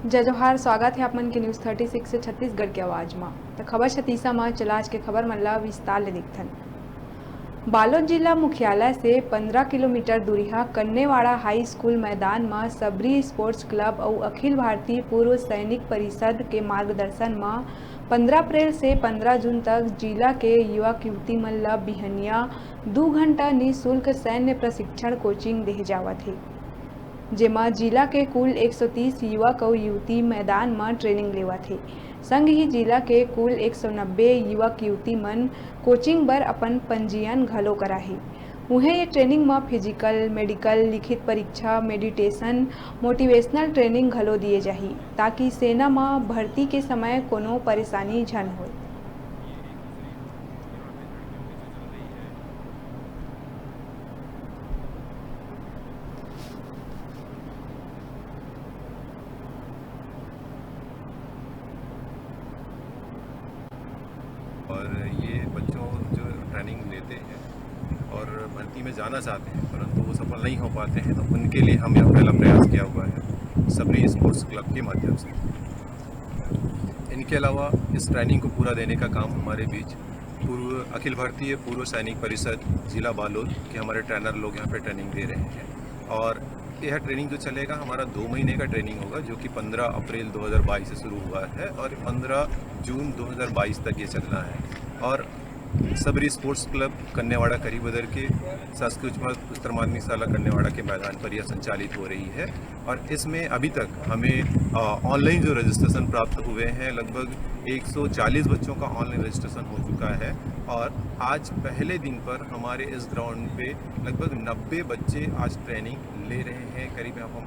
जय जोहार। स्वागत है आप मन के न्यूज़ 36 से छत्तीसगढ़ के आवाज़ में। तो खबर छत्तीसा में चला आज के खबर मन ला विस्तार ले देखथन। बालोद जिला मुख्यालय से 15 किलोमीटर दूरिहा कन्नेवाड़ा हाई स्कूल मैदान में सबरी स्पोर्ट्स क्लब और अखिल भारतीय पूर्व सैनिक परिषद के मार्गदर्शन में 15 अप्रैल से 15 जून तक जिला के युवक युवती मन ला बिहनिया 2 घंटा निःशुल्क सैन्य प्रशिक्षण कोचिंग देहे जावत है, जेमा जिला के कुल 130 युवक और युवती मैदान में ट्रेनिंग लेवत है। संग ही जिला के कुल 190 युवक युवती मन कोचिंग बर अपन पंजीयन घलो कराही। उन्हें ये ट्रेनिंग में फिजिकल, मेडिकल, लिखित परीक्षा, मेडिटेशन, मोटिवेशनल ट्रेनिंग घलो दिए जाही, ताकि सेना में भर्ती के समय कोनो परेशानी झन हो। और ये बच्चों जो ट्रेनिंग लेते हैं और भर्ती में जाना चाहते हैं परंतु वो सफल नहीं हो पाते हैं, तो उनके लिए हम यह पहला प्रयास किया हुआ है सबरी स्पोर्ट्स क्लब के माध्यम से। इनके अलावा इस ट्रेनिंग को पूरा देने का काम हमारे बीच पूर्व अखिल भारतीय पूर्व सैनिक परिषद जिला बालोद के हमारे ट्रेनर लोग यहाँ पे ट्रेनिंग दे रहे हैं। और यह ट्रेनिंग जो चलेगा हमारा 2 महीने का ट्रेनिंग होगा, जो कि 15 अप्रैल 2022 से शुरू हुआ है और 15 जून 2022 तक ये चलना है। और सबरी स्पोर्ट्स क्लब कन्नेवाड़ा करीबदर के शासकीय उच्चतर माध्यमिक शाला कन्नेवाड़ा के मैदान पर यह संचालित हो रही है। और इसमें अभी तक हमें ऑनलाइन जो रजिस्ट्रेशन प्राप्त हुए हैं, लगभग 140 बच्चों का ऑनलाइन रजिस्ट्रेशन हो चुका है। और आज पहले दिन पर हमारे इस ग्राउंड पे लगभग 90 बच्चे आज ट्रेनिंग ले रहे हैं। करीब हम